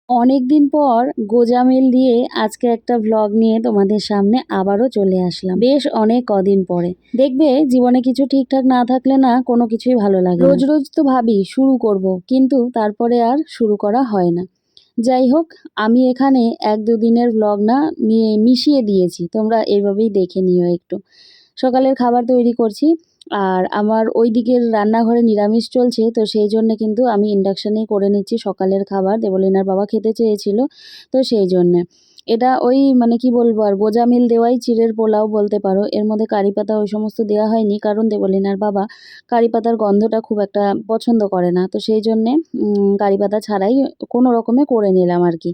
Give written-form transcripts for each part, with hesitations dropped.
অনেক দিন পর গোজামিল দিয়ে আজকে একটা ভ্লগ নিয়ে তোমাদের সামনে আবারও চলে আসলাম। বেশ অনেক কদিন পরে। দেখবে জীবনে কিছু ঠিকঠাক না থাকলে না কোনো কিছুই ভালো লাগে না। রোজ রোজ তো ভাবি শুরু করব, কিন্তু তারপরে আর শুরু করা হয় না। যাই হোক, আমি এখানে 1-2 দিনের ভ্লগ না মিশিয়ে দিয়েছি, তোমরা এইভাবেই দেখে নিও একটু। সকালের খাবার তৈরি করছি, আর আমার ওই দিকের রান্নাঘরে নিরামিষ চলছে, তো সেই জন্য কিন্তু আমি ইন্ডাকশানেই করে নিচ্ছি সকালের খাবার। দেবলীনার বাবা খেতে চেয়েছিল, তো সেই জন্যে এটা ওই মানে কি বলবো আর, গোজামিল দেওয়াই চিড়ের পোলাও বলতে পারো। এর মধ্যে কারি পাতা ওই সমস্ত দেওয়া হয়নি, কারণ দেবলীনার বাবা কারি পাতার গন্ধটা খুব একটা পছন্দ করে না, তো সেই জন্যে কারি পাতা ছাড়াই কোনো রকমে করে নিলাম আর কি।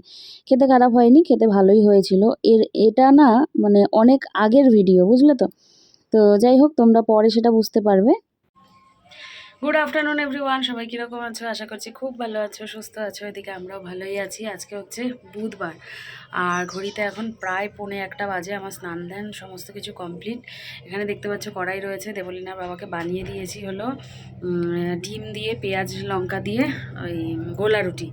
খেতে খারাপ হয়নি, খেতে ভালোই হয়েছিল। এটা না মানে অনেক আগের ভিডিও, বুঝলে তো। তো যাই হোক, তোমরা পরে সেটা বুঝতে পারবে। গুড আফটারনুন এভরিওয়ান, সবাই কীরকম আছো? আশা করছি খুব ভালো আছো, সুস্থ আছো। এদিকে আমরাও ভালোই আছি। আজকে হচ্ছে বুধবার, আর ঘড়িতে এখন প্রায় 1:45 বাজে। আমার স্নান ধ্যান সমস্ত কিছু কমপ্লিট। এখানে দেখতে পাচ্ছ কড়াই রয়েছে, দেবলীনার বাবাকে বানিয়ে দিয়েছি হলো ডিম দিয়ে পেঁয়াজ লঙ্কা দিয়ে ওই গোলা রুটি,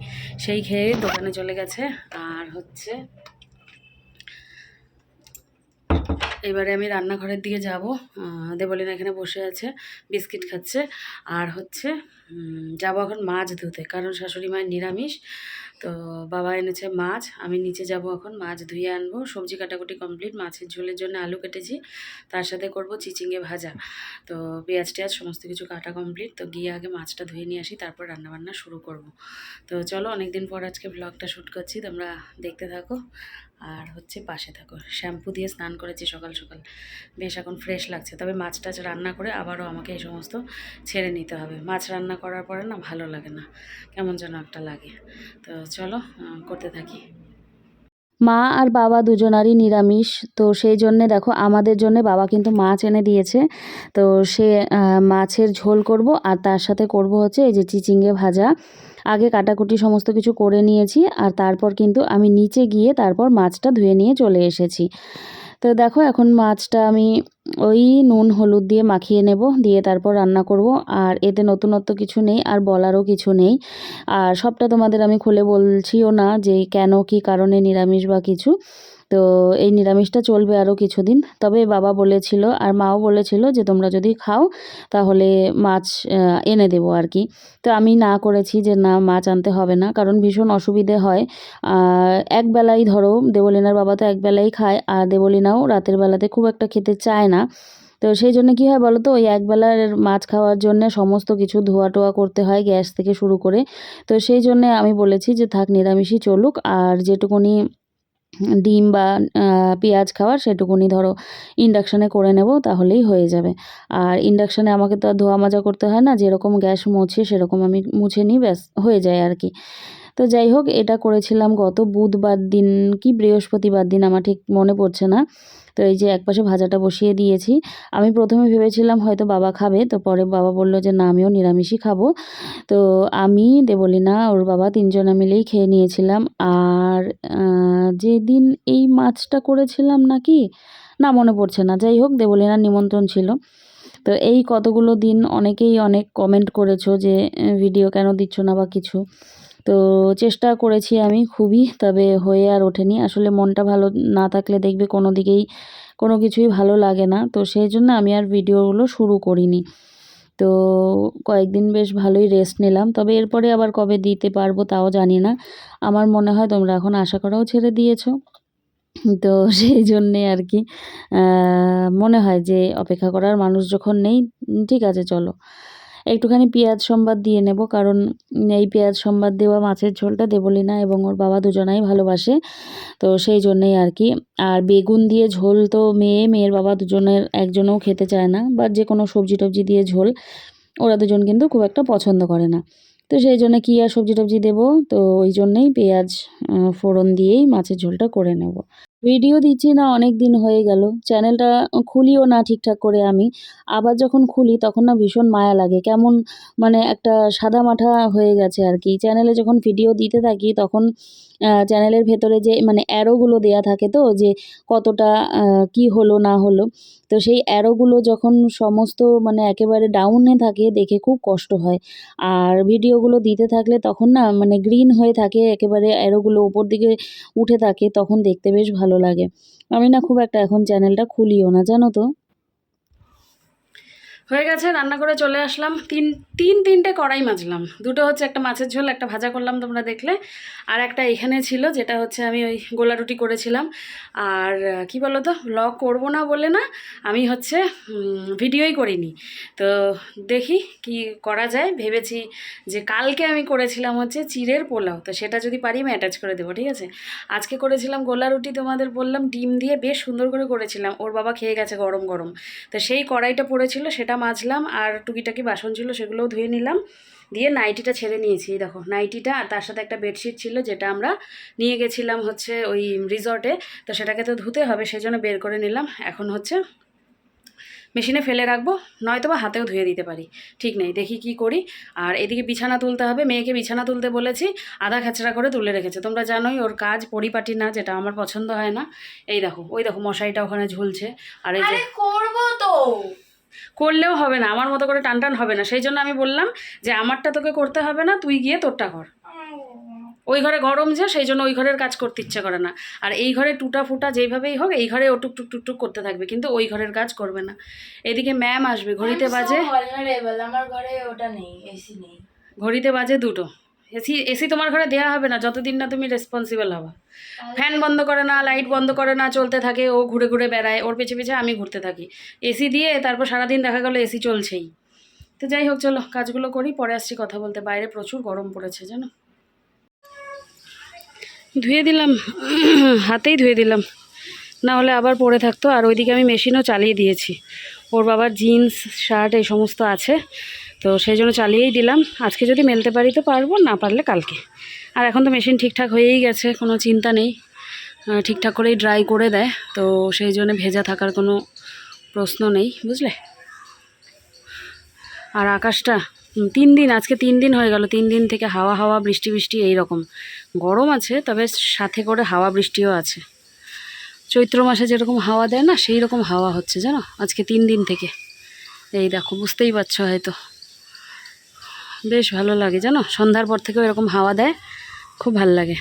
সেই খেয়ে দোকানে চলে গেছে। আর হচ্ছে এবারে আমি রান্নাঘরের দিকে যাব। দেবলীনা এখানে বসে আছে, বিস্কিট খাচ্ছে। আর হচ্ছে যাব এখন মাছ ধুতে, কারণ শাশুড়ি মায়ের নিরামিষ। তো বাবা এনেছে মাছ, আমি নিচে যাব এখন মাছ ধুয়ে আনবো। সবজি কাটাকুটি কমপ্লিট, মাছের ঝোলের জন্য আলু কেটেছি, তার সাথে করব চিচিঙ্গে ভাজা। তো পেঁয়াজ টেয়াজ সমস্ত কিছু কাটা কমপ্লিট। তো গিয়ে আগে মাছটা ধুয়ে নিয়ে আসি, তারপর রান্নাবান্না শুরু করব। তো চলো, অনেকদিন পর আজকে ব্লগটা শ্যুট করছি, তোমরা দেখতে থাকো আর হচ্ছে পাশে থাকো। শ্যাম্পু দিয়ে স্নান করেছি সকাল সকাল, বেশ এখন ফ্রেশ লাগছে। তবে মাছ টাছ রান্না করে আবারও আমাকে এই সমস্ত ছেড়ে নিতে হবে। মাছ রান্না করার পরে না ভালো লাগে না, কেমন যেন একটা লাগে। তো চলো করতে থাকি। মা আর বাবা দুজনারই নিরামিষ, তো সেই জন্যে দেখো আমাদের জন্যে বাবা কিন্তু মাছ এনে দিয়েছে। তো সে মাছের ঝোল করব, আর তার সাথে করব হচ্ছে এই যে চিচিঙ্গে ভাজা। আগে কাটাকুটি সমস্ত কিছু করে নিয়েছি, আর তারপর কিন্তু আমি নিচে গিয়ে তারপর মাছটা ধুয়ে নিয়ে চলে এসেছি। তো দেখো এখন মাছটা আমি ওই নুন হলুদ দিয়ে মাখিয়ে নেব, দিয়ে তারপর রান্না করব। আর এতে নতুনত্ব কিছু নেই, আর বলারও কিছু নেই। আর সবটা তোমাদের আমি খুলে বলছিও না যে কেন কি কারণে নিরামিষ বা কিছু। তো এই নিরামিষটা চলবে আরও কিছুদিন। তবে বাবা বলেছিল আর মাও বলেছিল যে তোমরা যদি খাও তাহলে মাছ এনে দেবো আর কি। তো আমি না করেছি যে না, মাছ আনতে হবে না, কারণ ভীষণ অসুবিধে হয়। একবেলাই ধরো দেবলীনার বাবা তো একবেলাই খায়, আর দেবলীনাও রাতের বেলাতে খুব একটা খেতে চায় না। তো সেই জন্য কী হয় বলো তো, ওই একবেলার মাছ খাওয়ার জন্য সমস্ত কিছু ধোয়া টোয়া করতে হয়, গ্যাস থেকে শুরু করে। তো সেই জন্যে আমি বলেছি যে থাক, নিরামিষই চলুক। আর যেটুকুনি ডিম বা পেঁয়াজ খাওয়ার সেটুকুনি ধরো ইন্ডাকশানে করে নেব, তাহলেই হয়ে যাবে। আর ইন্ডাকশানে আমাকে তো আর ধোয়া মাজা করতে হয় না, যেরকম গ্যাস মুছে সেরকম আমি মুছে নিই, ব্যাস হয়ে যায় আর কি। তো যাই হোক, এটা করেছিলাম গত বুধবার দিন কি বৃহস্পতিবার দিন, আমার ঠিক মনে পড়ছে না। তো এই যে একপাশে ভাজাটা বসিয়ে দিয়েছি। আমি প্রথমে ভেবেছিলাম হয়তো বাবা খাবে, তো পরে বাবা বলল যে না, আমিও নিরামিষই খাবো। তো আমি, দেবলীনা, ওর বাবা তিনজনে মিলেই খেয়ে নিয়েছিলাম। আর যেদিন এই মাছটা করেছিলাম নাকি, না মনে পড়ছে না। যাই হোক, দেবলীনার নিমন্ত্রণ ছিল। তো এই কতগুলো দিন অনেকেই অনেক কমেন্ট করেছো যে ভিডিও কেন দিচ্ছ না বা কিছু। তো চেষ্টা করেছি আমি খুবই, তবে হয়ে আর ওঠেনি। আসলে মনটা ভালো না থাকলে দেখবে কোনো দিকেই কোনো কিছুই ভালো লাগে না, তো সেই জন্য আমি আর ভিডিওগুলো শুরু করিনি। তো কয়েকদিন বেশ ভালোই রেস্ট নিলাম, তবে এরপরে আবার কবে দিতে পারবো তাও জানি না। আমার মনে হয় তোমরা এখন আশা করাও ছেড়ে দিয়েছো। তো সেই জন্যে আর কি মনে হয় যে অপেক্ষা করার মানুষ যখন নেই, ঠিক আছে চলো একটুখানি পেঁয়াজ সম্বাদ দিয়ে নেব, কারণ এই পেঁয়াজ সম্বাদ দেওয়া মাছের ঝোলটা দেবলীনা এবং ওর বাবা দুজনাই ভালোবাসে। তো সেই জন্যেই আর কি। আর বেগুন দিয়ে ঝোল তো মেয়ের বাবা দুজনের একজনও খেতে চায় না, বা যে কোনো সবজি টবজি দিয়ে ঝোল ওরা দুজন কিন্তু খুব একটা পছন্দ করে না। তো সেই জন্য কি আর সবজি টবজি দেবো, তো ওই জন্যেই পেঁয়াজ ফোড়ন দিয়েই মাছের ঝোলটা করে নেব। ভিডিও দিচ্ছি না অনেক দিন হয়ে গেল। চ্যানেলটা খুলিও না ঠিকঠাক করে আমি। আবার যখন খুলি তখন না ভীষণ মায়া লাগে। কেমন মানে একটা সাদামাটা হয়ে গেছে আরকি। চ্যানেলে যখন ভিডিও দিতে থাকি তখন চ্যানেলের ভেতরে যে মানে অ্যারোগুলো দেয়া থাকে তো যে কতটা কি হলো না হলো। তো সেই অ্যারোগুলো যখন সমস্ত মানে একেবারে ডাউনে থাকে দেখে খুব কষ্ট হয়। আর ভিডিওগুলো দিতে থাকলে তখন না মানে গ্রিন হয়ে থাকে একেবারে অ্যারোগুলো উপর দিকে উঠে থাকে তখন দেখতে বেশ ভালো লাগে। আমি না খুব একটা এখন চ্যানেলটা খুলিও না জানো তো? হয়ে গেছে, রান্না করে চলে আসলাম। তিনটে কড়াই মাজলাম। দুটো হচ্ছে একটা মাছের ঝোল, একটা ভাজা করলাম তোমরা দেখলে, আর একটা এখানে ছিল যেটা হচ্ছে আমি ওই গোলা রুটি করেছিলাম। আর কি বলো তো, ব্লগ করবো না বলে না আমি হচ্ছে ভিডিওই করিনি। তো দেখি কি করা যায়, ভেবেছি যে কালকে আমি করেছিলাম হচ্ছে চিড়ের পোলাও, তো সেটা যদি পারি আমি অ্যাটাচ করে দেবো, ঠিক আছে। আজকে করেছিলাম গোলা রুটি, তোমাদের বললাম ডিম দিয়ে বেশ সুন্দর করে করেছিলাম, ওর বাবা খেয়ে গেছে গরম গরম। তো সেই কড়াইটা পড়েছিল সেটা মাজলাম, আর টুকিটাকি বাসন ছিল সেগুলোও ধুয়ে নিলাম, দিয়ে নাইটিটা ছেড়ে নিয়েছি। এই দেখো নাইটিটা, আর তার সাথে একটা বেডশিট ছিল যেটা আমরা নিয়ে গেছিলাম হচ্ছে ওই রিসর্টে, তো সেটাকে তো ধুতে হবে, সেই জন্য বের করে নিলাম। এখন হচ্ছে মেশিনে ফেলে রাখবো, নয়তো বা হাতেও ধুয়ে দিতে পারি, ঠিক নেই, দেখি কি করি। আর এদিকে বিছানা তুলতে হবে, মেয়েকে বিছানা তুলতে বলেছি, আধা খেচড়া করে তুলে রেখেছে। তোমরা জানোই ওর কাজ পরিপাটি না, যেটা আমার পছন্দ হয় না। এই দেখো, ওই দেখো মশারিটা ওখানে ঝুলছে। আর এই যে করবো তো, করলেও হবে না, আমার মতো করে টান টান হবে না, সেই জন্য আমি বললাম যে আমারটা তোকে করতে হবে না, তুই গিয়ে তোরটা কর। ওই ঘরে গরম যে, সেই জন্য ওই ঘরের কাজ করতে ইচ্ছে করে না। আর এই ঘরে টুটা ফুটা যেইভাবেই হোক, এই ঘরে ও টুক টুক টুক টুক করতে থাকবে, কিন্তু ওই ঘরের কাজ করবে না। এদিকে ম্যাম আসবে, ঘড়িতে বাজে, আমার ঘরে ওটা নেই, এসি নেই। ঘড়িতে বাজে 2টো। এসি এসি তোমার ঘরে দেওয়া হবে না যতদিন না তুমি রেসপন্সিবল হবা। ফ্যান বন্ধ করে না, লাইট বন্ধ করে না, চলতে থাকে, ও ঘুরে ঘুরে বেড়ায়, ওর পিছে পিছে আমি ঘুরতে থাকি এসি দিয়ে, তারপর সারাদিন দেখা গেলো এসি চলছেই। তো যাই হোক, চলো কাজগুলো করি, পরে আসছি কথা বলতে। বাইরে প্রচুর গরম পড়েছে জানো। ধুয়ে দিলাম, হাতেই ধুয়ে দিলাম, না হলে আবার পড়ে থাকতো। আর ওইদিকে আমি মেশিনও চালিয়ে দিয়েছি, ওর বাবার জিন্স শার্ট এই সমস্ত আছে, তো সেই জন্য চালিয়েই দিলাম। আজকে যদি মেলতে পারি তো পারবো, না পারলে কালকে। আর এখন তো মেশিন ঠিকঠাক হয়েই গেছে, কোনো চিন্তা নেই, ঠিকঠাক করেই ড্রাই করে দেয়, তো সেই জন্য ভেজা থাকার কোনো প্রশ্ন নেই, বুঝলে। আর আকাশটা 3 দিন, আজকে 3 দিন হয়ে গেল, 3 দিন থেকে হাওয়া হাওয়া বৃষ্টি বৃষ্টি এই রকম। গরম আছে, তবে সাথে করে হাওয়া বৃষ্টিও আছে। চৈত্র মাসে যেরকম হাওয়া দেয় না, সেই রকম হাওয়া হচ্ছে জানো আজকে 3 দিন থেকে। এই দেখো, বুঝতেই পারছো হয়তো, বেশ ভালো লাগে জানো, সন্ধ্যার পর থেকেও এরকম হাওয়া দেয়, খুব ভাল লাগে।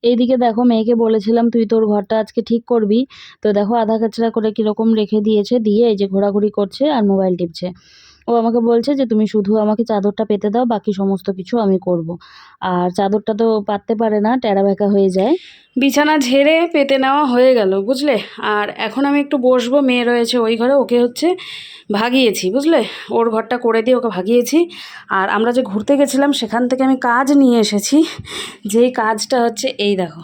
এইদিকে দেখো মেয়েকে বলেছিলাম তুই তোর ঘরটা আজকে ঠিক করবি, তো দেখো আধা কাচরা করে কীরকম রেখে দিয়েছে, দিয়ে এই যে ঘোরাঘুরি করছে আর মোবাইল টিপছে। ও আমাকে বলছে যে তুমি শুধু আমাকে চাদরটা পেতে দাও, বাকি সমস্ত কিছু আমি করব। আর চাদরটা তো পাততে পারে না, টেরা বেঁকা হয়ে যায়। বিছানা ঝেড়ে পেতে নেওয়া হয়ে গেল, বুঝলে। আর এখন আমি একটু বসবো, মেয়ে রয়েছে ওই ঘরে, ওকে হচ্ছে ভাগিয়েছি, বুঝলে, ওর ঘরটা করে দিয়ে ওকে ভাগিয়েছি। আর আমরা যে ঘুরতে গেছিলাম সেখান থেকে আমি কাজ নিয়ে এসেছি, যেই কাজটা হচ্ছে এই দেখো,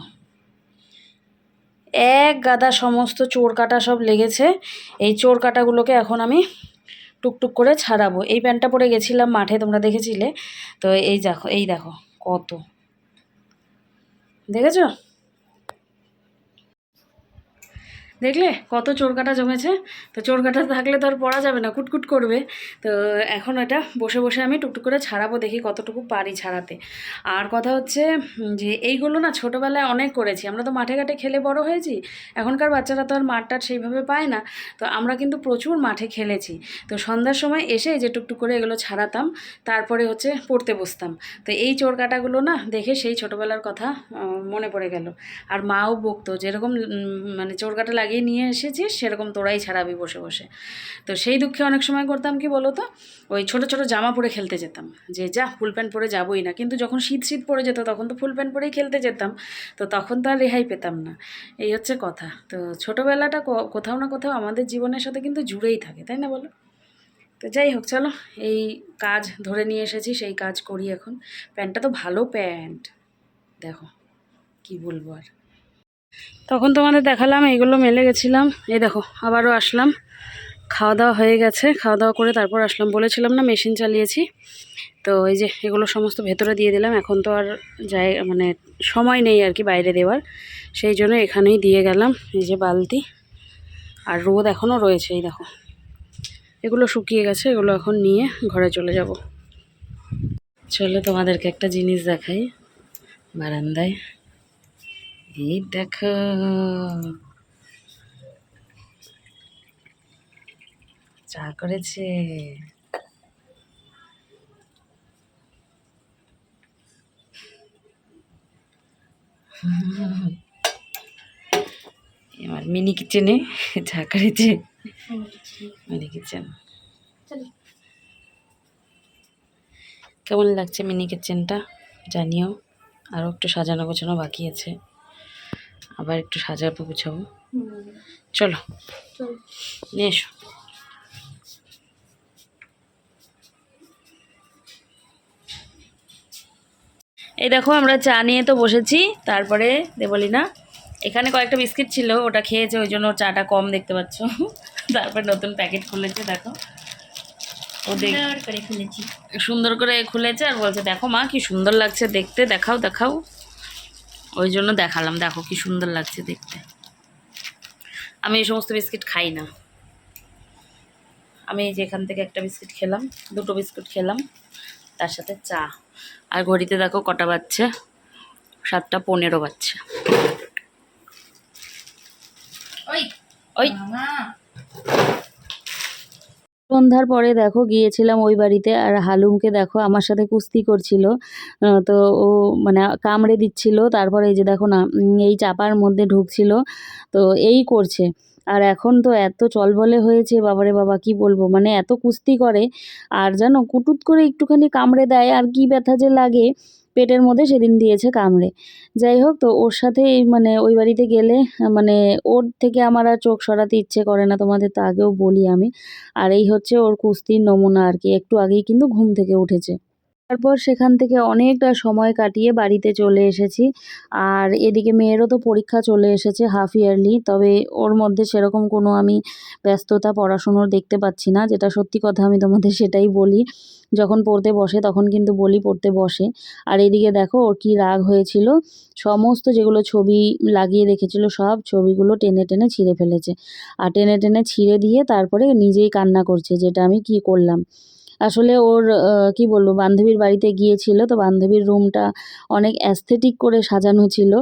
এক গাদা সমস্ত চোর কাটা সব লেগেছে। এই চোর কাটাগুলোকে এখন আমি টুকটুক করে ছাড়াবো। এই প্যান্টটা পরে গেছিলাম মাঠে, তোমরা দেখেছিলে তো। এই দেখো, এই দেখো কত, দেখেছো, দেখলে কত চোরকাটা জমেছে। তো চোরকাটা থাকলে তো আর পড়া যাবে না, কুটকুট করবে। তো এখন এটা বসে বসে আমি টুকটুক করে ছাড়াবো, দেখি কতটুকু পারি ছাড়াতে। আর কথা হচ্ছে যে এইগুলো না ছোটোবেলায় অনেক করেছি, আমরা তো মাঠে ঘাটে খেলে বড় হয়েছি, এখনকার বাচ্চারা তো আর মাঠ টাট সেইভাবে পায় না। তো আমরা কিন্তু প্রচুর মাঠে খেলেছি। তো সন্ধ্যার সময় এসে যে টুকটুক করে এগুলো ছাড়াতাম, তারপরে হচ্ছে পড়তে বসতাম। তো এই চোরকাটাগুলো না দেখে সেই ছোটোবেলার কথা মনে পড়ে গেল। আর মাও বকতো, যেরকম মানে চোরকাটা লাগিয়ে নিয়ে এসেছিস সেরকম তোরাই ছাড়াবি বসে বসে। তো সেই দুঃখে অনেক সময় করতাম কি বলো তো, ওই ছোটো ছোটো জামা পরে খেলতে যেতাম, যে যা ফুল প্যান্ট পরে যাবোই না। কিন্তু যখন শীত শীত পড়ে যেত তখন তো ফুল প্যান্ট পরেই খেলতে যেতাম, তো তখন তো আর রেহাই পেতাম না। এই হচ্ছে কথা। তো ছোটোবেলাটা কোথাও না কোথাও আমাদের জীবনের সাথে কিন্তু জুড়েই থাকে, তাই না বলো। তো যাই হোক, চলো এই কাজ ধরে নিয়ে এসেছি, সেই কাজ করি এখন। প্যান্টটা তো ভালো প্যান্ট, দেখো কি বলবো আর। তখন তোমাদের দেখালাম এইগুলো মেলে গেছিলাম, এই দেখো আবারও আসলাম। খাওয়া দাওয়া হয়ে গেছে, খাওয়া দাওয়া করে তারপর আসলাম, বলেছিলাম না মেশিন চালিয়েছি। তো এই যে এগুলো সমস্ত ভেতরে দিয়ে দিলাম। এখন তো আর মানে সময় নেই আর কি বাইরে দেওয়ার, সেই জন্য এখানেই দিয়ে গেলাম। এই যে বালতি, আর রোদ এখনও রয়েছে, এই দেখো এগুলো শুকিয়ে গেছে, এগুলো এখন নিয়ে ঘরে চলে যাব। চলো তোমাদেরকে একটা জিনিস দেখাই বারান্দায়। এই দেখো, চা করেছে। এবার মিনি কিচেনে চা করেছে, মিনি কিচেন। কেমন লাগছে মিনি কিচেনটা জানিও। আরও একটু সাজানো গোছানো বাকি আছে, আবার একটু সাজাবো গুছাবো। চলো নিয়ে এসো। এই দেখো আমরা চা নিয়ে তো বসেছি। তারপরে দেবলিনা এখানে কয়েকটা বিস্কিট ছিল, ওটা খেয়েছে, ওই জন্য চাটা কম দেখতে পাচ্ছ। তারপর নতুন প্যাকেট খুলেছে, দেখো ও খুলেছি, সুন্দর করে খুলেছে আর বলছে দেখো মা কি সুন্দর লাগছে দেখতে, দেখাও দেখাও। ওই জন্য দেখালাম, দেখো কি সুন্দর লাগছে দেখতে। আমি এই সমস্ত বিস্কিট খাই না। আমি এই যে এখান থেকে একটা বিস্কিট খেলাম, দুটো বিস্কুট খেলাম, তার সাথে চা। আর ঘড়িতে দেখো কটা বাজছে, 7:15 বাজছে। ওই ওই সন্ধ্যার পরে দেখো গিয়েছিলাম ওই বাড়িতে, আর হালুমকে দেখো আমার সাথে কুস্তি করছিল। তো ও মানে কামড়ে দিচ্ছিল, তারপরে এই যে দেখো না এই চাপার মধ্যে ঢুকছিল, তো এই করছে। আর এখন তো এত চলবলে হয়েছে, বাবারে বাবা কি বলবো, মানে এত কুস্তি করে। আর জানো কুটুত করে একটুখানি কামড়ে দেয়, আর কি ব্যথা যে লাগে পেটের মধ্যে, সেদিন দিয়েছে কামড়ে। যাই হোক, তো ওর সাথে মানে ওই বাড়িতে গেলে মানে ওর থেকে আমার আর চোখ সরাতে ইচ্ছে করে না, তোমাদের তো আগেও বলি আমি। আর এই হচ্ছে ওর কুস্তির নমুনা আর কি। একটু আগেই কিন্তু ঘুম থেকে উঠেছে। তারপর সেখান থেকে অনেকটা সময় কাটিয়ে বাড়িতে চলে এসেছি। আর এদিকে মেয়েরও তো পরীক্ষা চলে এসেছে, হাফ ইয়ারলি। তবে ওর মধ্যে সেরকম কোনো আমি ব্যস্ততা পড়াশুনোর দেখতে পাচ্ছি না, যেটা সত্যি কথা, আমি তোমাদের সেটাই বলি। যখন পড়তে বসে তখন কিন্তু বলি পড়তে বসে। আর এদিকে দেখো ওর কি রাগ হয়েছিল, সমস্ত যেগুলো ছবি লাগিয়ে রেখেছিল সব ছবিগুলো টেনে টেনে ছিঁড়ে ফেলেছে। আর টেনে টেনে ছিঁড়ে দিয়ে তারপরে নিজেই কান্না করছে, যেটা আমি কি করলাম। আসলে ওর কি বলবো, বান্ধবীর বাড়িতে গিয়েছিল, তো বান্ধবীর রুমটা অনেক অ্যাস্থেটিক করে সাজানো ছিল।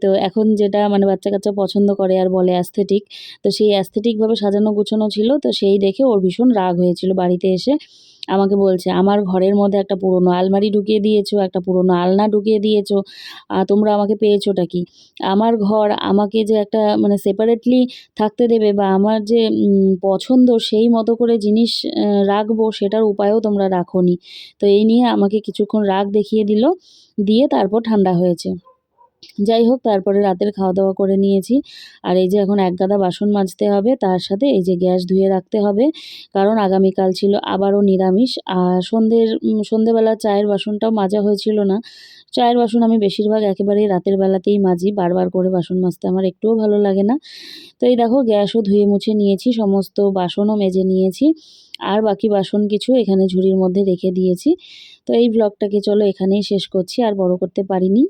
তো এখন যেটা মানে বাচ্চা কাচ্চা পছন্দ করে আর বলে অ্যাস্থেটিক, তো সেই অ্যাস্থেটিকভাবে সাজানো গুছানো ছিল। তো সেই দেখে ওর ভীষণ রাগ হয়েছিল, বাড়িতে এসে আমাকে বলছে আমার ঘরের মধ্যে একটা পুরনো আলমারি ঢুকিয়ে দিয়েছো, একটা পুরনো আলনা ঢুকিয়ে দিয়েছো, তোমরা আমাকে পেয়েছোটা কি? আমার ঘর আমাকে যে একটা মানে সেপারেটলি থাকতে দেবে, বা আমার যে পছন্দ সেই মতো করে জিনিস রাখবো, সেটার উপায়ও তোমরা রাখোনি। তো এই নিয়ে আমাকে কিছুক্ষণ রাগ দেখিয়ে দিল, দিয়ে তারপর ঠান্ডা হয়েছে। যাই হোক, তারপরে রাতের খাওয়া দাওয়া করে নিয়েছি। আর এই যে এখন এক গাদা বাসন মাজতে হবে, তার সাথে এই যে গ্যাস ধুয়ে রাখতে হবে, কারণ আগামীকাল ছিল আবারও নিরামিষ। আর সন্ধেবেলা চায়ের বাসনটাও মাজা হয়েছিল না। চায়ের বাসন আমি বেশিরভাগ একেবারেই রাতের বেলাতেই মাজি, বারবার করে বাসন মাজতে আমার একটুও ভালো লাগে না। তো এই দেখো গ্যাসও ধুয়ে মুছে নিয়েছি, সমস্ত বাসনও মেজে নিয়েছি। আর বাকি বাসন কিছু এখানে ঝুড়ির মধ্যে রেখে দিয়েছি। তো এই ব্লগটাকে চলো এখানেই শেষ করছি, আর বড় করতে পারিনি।